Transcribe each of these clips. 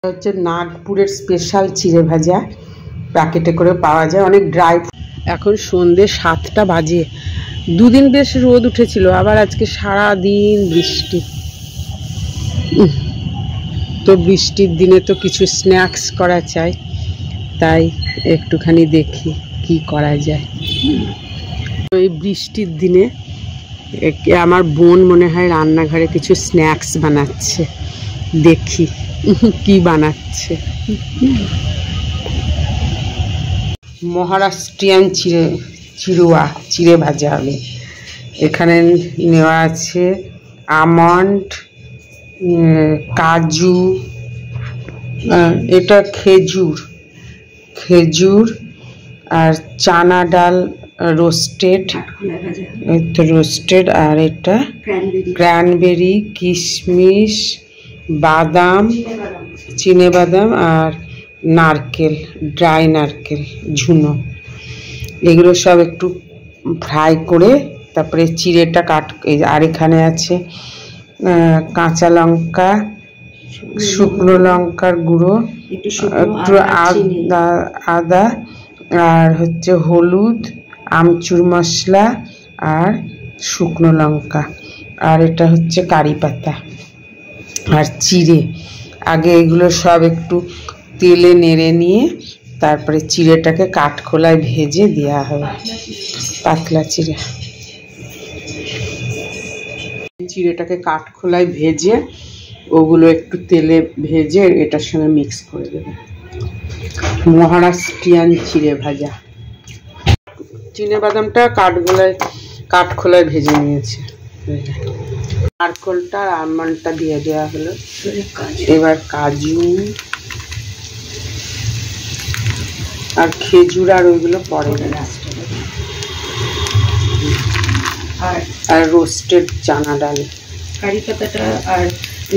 হচ্ছে নাগপুরের স্পেশাল চিড়ে ভাজা, প্যাকেটে করে পাওয়া যায়, অনেক ড্রাই। এখন সন্ধ্যে 7টা বাজে। দুদিন বেশ রোদ উঠেছিল, আবার আজকে সারা দিন বৃষ্টি। তো বৃষ্টির দিনে তো কিছু স্ন্যাক্স করা চাই, তাই একটুখানি দেখি কি করা যায়। এই বৃষ্টির দিনে আমার বোন মনে হয় রান্নাঘরে কিছু স্ন্যাক্স বানাচ্ছে, দেখি কি বানাচ্ছে। মহারাষ্ট্রিয়ান চিড়ে ভাজা হবে। এখানে নেওয়া আছে আমন্ড, কাজু, এটা খেজুর আর চানা ডাল রোস্টেড, আর এটা ক্র্যানবেরি, কিশমিশ, বাদাম, চিনেবাদাম আর নারকেল, ড্রাই নারকেল ঝুনো, এগুলো সব একটু ফ্রাই করে তারপরে চিড়েটা আর এখানে আছে কাঁচা লঙ্কা, শুকনো লঙ্কার গুঁড়ো, একটু আদা, আর হচ্ছে হলুদ, আমচুর মশলা আর শুকনো লঙ্কা, আর এটা হচ্ছে কারি পাতা আর চিড়ে। আগে এগুলো সব একটু তেলে নেড়ে নিয়ে তারপরে চিড়েটাকে কাঠখোলায় ভেজে দেওয়া হবে। পাতলা চিড়েটাকে কাঠখোলায় ভেজে ওগুলো একটু তেলে ভেজে এটার সঙ্গে মিক্স করে দেবে। মহারাষ্ট্রিয়ান চিড়ে ভাজা। চিনেবাদামটা কাঠখোলায় ভেজে নিয়েছে, নারকেলটা আর আমন্ডটা দিয়ে দেওয়া হলো। এবার কাজু আর খেজুর আর ওইগুলো পরে, আর রোস্টেড চানা ডাল, কারি পাতাটা আর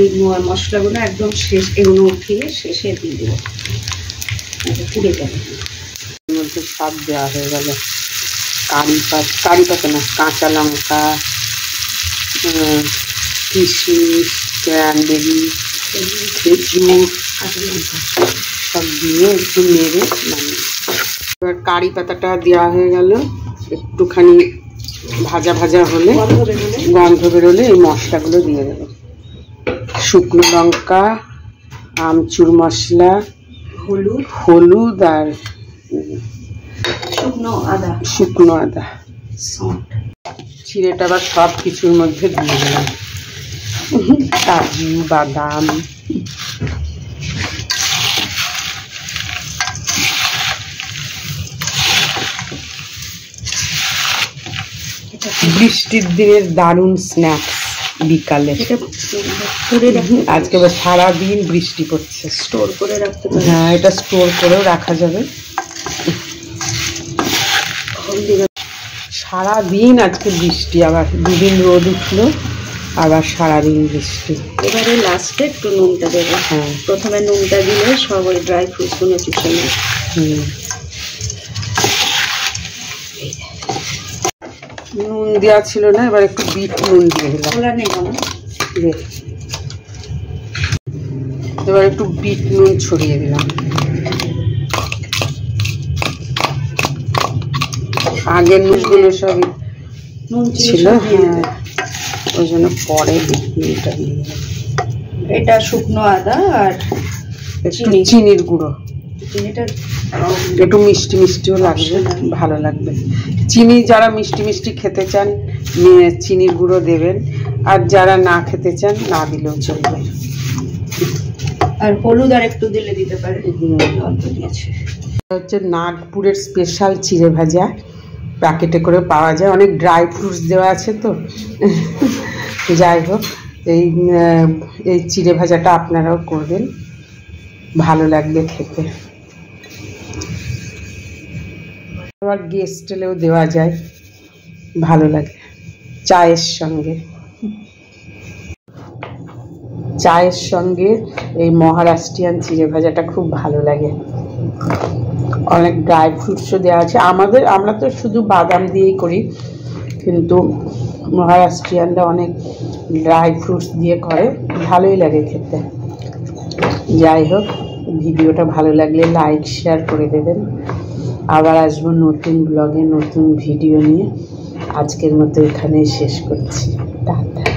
এই মশলাগুলো একদম শেষ, এগুলো উঠিয়ে শেষে দিয়ে দেবো, পুড়ে যাবে। এর মধ্যে সব দেওয়া হয়ে গেল, কারি পাতা না, কাঁচা লঙ্কা, কিশমিশ, ক্র্যানবেরি, খেজুর সব দিয়ে একটু নেড়ে নামিয়ে। এবার কারি পাতাটা দেওয়া হয়ে গেল, একটুখানি ভাজা হলে, গন্ধ বেরোলে এই মশলাগুলো দিয়ে দেবো। শুকনো লঙ্কা, আমচুর মশলা, হলুদ আর শুকনো আদা। চিড়েটা আবার সব কিছুর মধ্যে দিয়ে দিলাম, কাজু, বাদাম। বৃষ্টির দিনের দারুণ স্ন্যাক্স বিকালে। আজকে সারাদিন বৃষ্টি পড়ছে, স্টোর করে রাখতে পারি। হ্যাঁ, এটা স্টোর করেও রাখা যাবে। সারাদিন আজকে বৃষ্টি, আবার দুদিন রোদ উঠলো, আবার সারাদিন বৃষ্টি। এবারে লাস্টে একটু নুনটা দেবো। হ্যাঁ, প্রথমে নুনটা দিলে সব ওই ড্রাই ফ্রুটসগুলো চুষে নেয়। নুন দেওয়া ছিল না, এবার একটু বিট নুন দিয়ে দিলাম। এবার একটু বিট নুন ছড়িয়ে দিলাম। আগের নুনগুলো সব নুন ছিল, হ্যাঁ, ওই জন্য পরে বিট নুনটা দিয়ে দিলাম। এটা শুকনো আদা আর চিনির গুঁড়ো। চিনিটা একটু মিষ্টিও লাগবে, ভালো লাগবে। চিনি যারা মিষ্টি খেতে চান চিনির গুঁড়ো দেবেন, আর যারা না খেতে চান না দিলেও চলবে। আর হলুদ আর একটু দিলে দিতে পারে। হচ্ছে নাগপুরের স্পেশাল চিড়ে ভাজা, প্যাকেটে করে পাওয়া যায়, অনেক ড্রাই ফ্রুটস দেওয়া আছে তো। যাই হোক, এই চিড়ে ভাজাটা আপনারাও করবেন, ভালো লাগবে খেতে। আবার গেস্ট এলেও দেওয়া যায়, ভালো লাগে। চায়ের সঙ্গে এই মহারাষ্ট্রিয়ান চিড়ে ভাজাটা খুব ভালো লাগে। অনেক ড্রাই ফ্রুটসও দেওয়া আছে। আমরা তো শুধু বাদাম দিয়েই করি, কিন্তু মহারাষ্ট্রিয়ানরা অনেক ড্রাই ফ্রুটস দিয়ে করে, ভালোই লাগে খেতে। যাই হোক, ভিডিওটা ভালো লাগলে লাইক শেয়ার করে দেবেন। আবার আসবো নতুন ব্লগে নতুন ভিডিও নিয়ে। আজকের মতো এখানেই শেষ করছি। টাটা।